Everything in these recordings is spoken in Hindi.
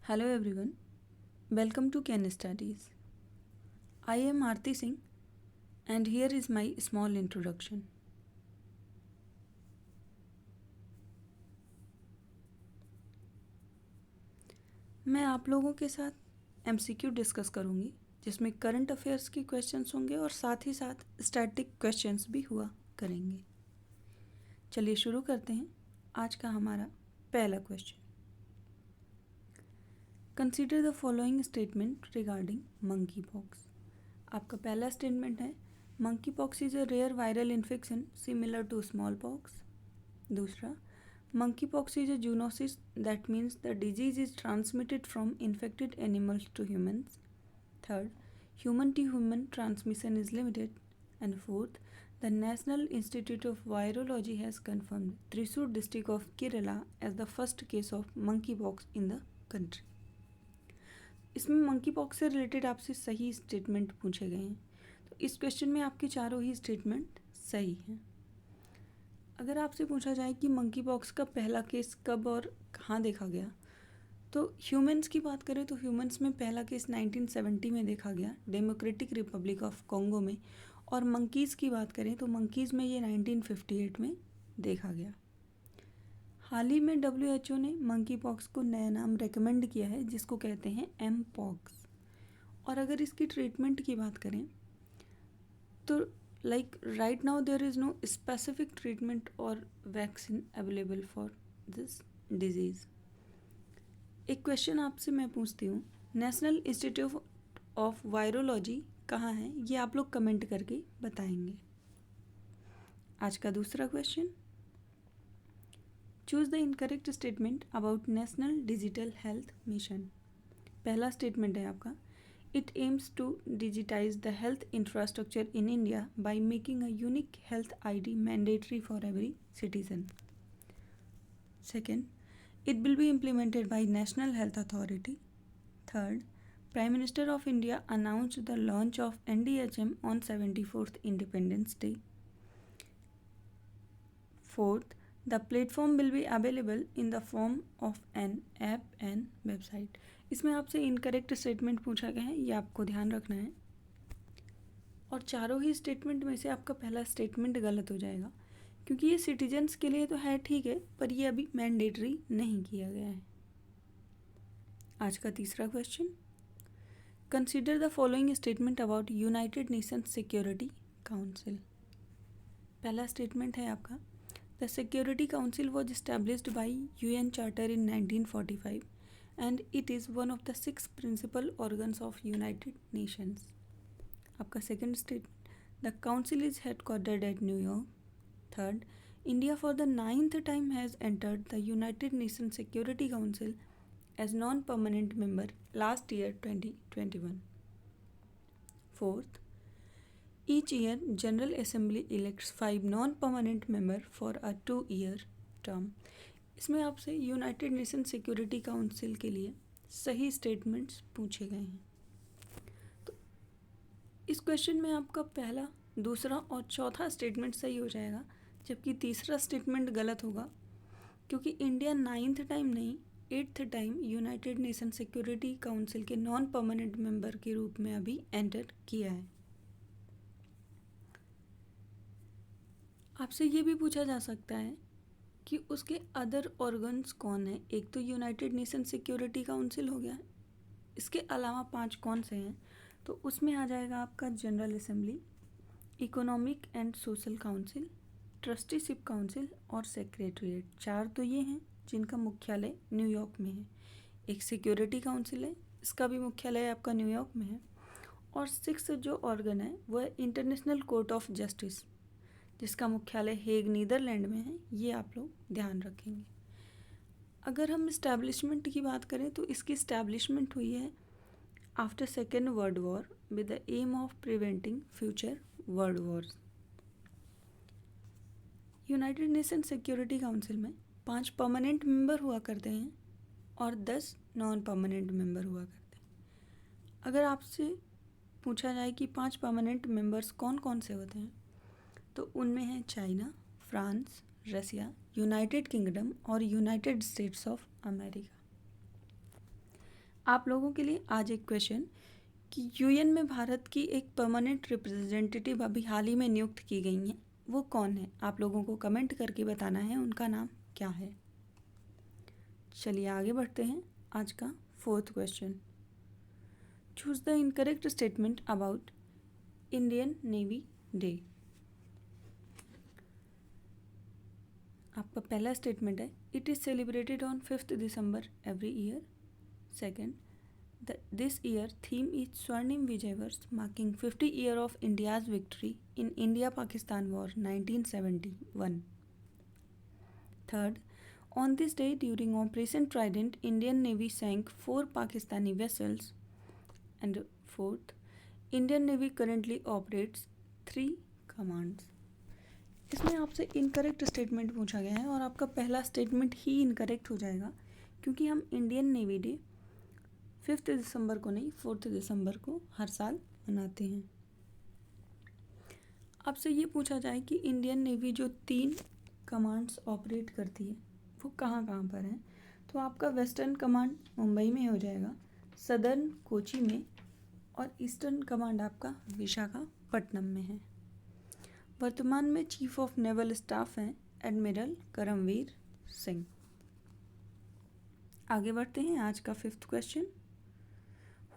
Hello everyone, welcome to Ken Studies. I am Aarti Singh and here is my small introduction. मैं आप लोगों के साथ MCQ डिस्कस करूँगी जिसमें करंट अफेयर्स के क्वेश्चंस होंगे और साथ ही साथ स्टैटिक क्वेश्चंस भी हुआ करेंगे। चलिए शुरू करते हैं आज का हमारा पहला question. Consider the following statement regarding monkeypox. आपका पहला स्टेटमेंट है monkeypox is a rare viral infection similar to smallpox. दूसरा, monkeypox is a zoonosis that means the disease is transmitted from infected animals to humans. Third, human to human transmission is limited. And fourth, the National Institute of Virology has confirmed Thrissur district of Kerala as the first case of monkey pox in the country. इसमें मंकी पॉक्स से रिलेटेड आपसे सही स्टेटमेंट पूछे गए हैं, तो इस क्वेश्चन में आपके चारों ही स्टेटमेंट सही हैं। अगर आपसे पूछा जाए कि मंकी पॉक्स का पहला केस कब और कहाँ देखा गया, तो ह्यूमंस की बात करें तो ह्यूमंस में पहला केस 1970 में देखा गया डेमोक्रेटिक रिपब्लिक ऑफ कॉन्गो में, और मंकीज़ की बात करें तो मंकीज़ में ये 1958 में देखा गया। हाल ही में WHO ने मंकी पॉक्स को नया नाम रेकमेंड किया है जिसको कहते हैं एम पॉक्स। और अगर इसकी ट्रीटमेंट की बात करें तो right now there is no specific treatment और vaccine available for this disease. एक क्वेश्चन आपसे मैं पूछती हूँ, नेशनल इंस्टीट्यूट ऑफ वायरोलॉजी कहाँ है, ये आप लोग कमेंट करके बताएंगे। आज का दूसरा question, choose the incorrect statement about National Digital Health Mission. पहला स्टेटमेंट है आपका, it aims to digitize the health infrastructure in India by making a unique health ID mandatory for every citizen. Second, it will be implemented by National Health Authority. Third, prime minister of India announced the launch of NDHM on 74th Independence Day. Fourth, the platform will be available in the form of an app and website। इसमें आपसे इनकरेक्ट स्टेटमेंट पूछा गया है, ये आपको ध्यान रखना है। और चारों ही स्टेटमेंट में से आपका पहला स्टेटमेंट गलत हो जाएगा क्योंकि ये सिटीजन्स के लिए तो है ठीक है, पर ये अभी मैंडेटरी नहीं किया गया है। आज का तीसरा question, consider the following statement about United Nations security council. पहला स्टेटमेंट है आपका, The Security Council was established by UN Charter in 1945 and it is one of the 6 principal organs of United Nations। आपका second statement, The Council is headquartered at New York। Third, India for the 9th time has entered the United Nations Security Council as non-permanent member last year 2021। Fourth, each year, General Assembly elects 5 non-permanent members for a 2-year term। इसमें आपसे यूनाइटेड नेशन सिक्योरिटी काउंसिल के लिए सही स्टेटमेंट्स पूछे गए हैं। तो इस क्वेश्चन में आपका पहला, दूसरा और चौथा स्टेटमेंट सही हो जाएगा, जबकि तीसरा स्टेटमेंट गलत होगा क्योंकि इंडिया 9th टाइम नहीं 8th time United Nation Security council के नॉन परमानेंट मेंबर के रूप में अभी एंटर किया है। आपसे ये भी पूछा जा सकता है कि उसके अदर ऑर्गन्स कौन है। एक तो यूनाइटेड नेशन सिक्योरिटी काउंसिल हो गया, इसके अलावा 5 कौन से हैं, तो उसमें आ जाएगा आपका general assembly, economic and social council, trusteeship council और सेक्रेटरीट। 4 तो ये हैं जिनका मुख्यालय न्यूयॉर्क में है। एक सिक्योरिटी काउंसिल है, इसका भी मुख्यालय आपका न्यूयॉर्क में है। और 6 जो ऑर्गन है वह है इंटरनेशनल कोर्ट ऑफ जस्टिस, जिसका मुख्यालय हेग नीदरलैंड में है। ये आप लोग ध्यान रखेंगे। अगर हम इस्टेब्लिशमेंट की बात करें तो इसकी इस्टेब्लिशमेंट हुई है after second world war with the aim of preventing future world wars. United Nation Security Council में 5 परमानेंट मेंबर हुआ करते हैं और 10 नॉन परमानेंट मेंबर हुआ करते हैं। अगर आपसे पूछा जाए कि 5 परमानेंट मेंबर्स कौन कौन से होते हैं, तो उनमें है चाइना, फ्रांस, रसिया, यूनाइटेड किंगडम और यूनाइटेड स्टेट्स ऑफ अमेरिका। आप लोगों के लिए आज एक क्वेश्चन कि यूएन में भारत की एक परमानेंट रिप्रेजेंटेटिव अभी हाल ही में नियुक्त की गई हैं, वो कौन है? आप लोगों को कमेंट करके बताना है उनका नाम क्या है। चलिए आगे बढ़ते हैं। आज का 4th question, choose the incorrect statement about Indian navy day. आपका पहला स्टेटमेंट है, it is celebrated on 5th December every year. Second, this year theme is Swarnim Vijay Varsh, marking 50 year of India's victory in India-Pakistan War 1971. Third, on this day during Operation Trident, Indian Navy sank 4 Pakistani vessels. And fourth, Indian Navy currently operates 3 commands. इसमें आपसे इनकरेक्ट स्टेटमेंट पूछा गया है और आपका पहला स्टेटमेंट ही इनकरेक्ट हो जाएगा क्योंकि हम इंडियन नेवी डे 5th दिसंबर को नहीं 4th दिसंबर को हर साल मनाते हैं। आपसे ये पूछा जाए कि इंडियन नेवी जो 3 कमांड्स ऑपरेट करती है वो कहाँ कहाँ पर हैं, तो आपका वेस्टर्न कमांड मुंबई में हो जाएगा, सदर्न कोची में और ईस्टर्न कमांड आपका विशाखापट्टनम में है। वर्तमान में चीफ ऑफ नेवल स्टाफ हैं एडमिरल करमवीर सिंह। आगे बढ़ते हैं। आज का 5th question,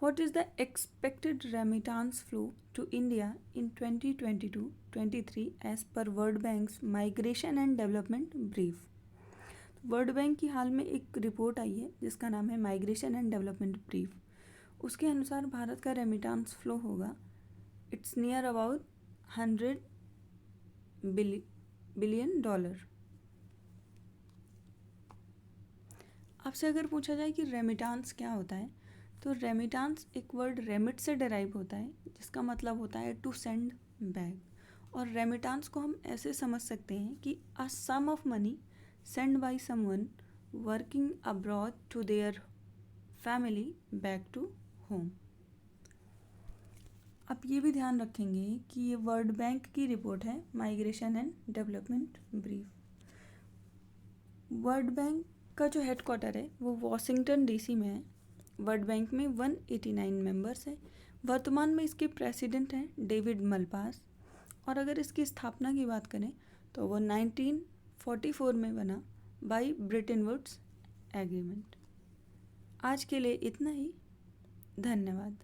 What is the expected remittance flow to India in 2022-23 as per World Bank's Migration and Development Brief? World Bank की हाल में एक रिपोर्ट आई है जिसका नाम है माइग्रेशन एंड डेवलपमेंट ब्रीफ। उसके अनुसार भारत का रेमिटेंस फ्लो होगा, it's near about 100 billion dollar. आपसे अगर पूछा जाए कि रेमिटेंस क्या होता है, तो रेमिटेंस एक वर्ड रेमिट से डेराइव होता है जिसका मतलब होता है टू सेंड बैक। और रेमिटेंस को हम ऐसे समझ सकते हैं कि a sum of money send by someone working abroad to their family back to home. आप ये भी ध्यान रखेंगे कि ये वर्ल्ड बैंक की रिपोर्ट है migration and development brief. World Bank का जो हेडक्वार्टर है वो वॉशिंगटन डीसी में है। वर्ल्ड बैंक में 189 मेंबर्स हैं। वर्तमान में इसके प्रेसिडेंट हैं डेविड मलपास और अगर इसकी स्थापना की बात करें तो वो 1944 में बना बाय ब्रेटन वुड्स एग्रीमेंट। आज के लिए इतना ही, धन्यवाद।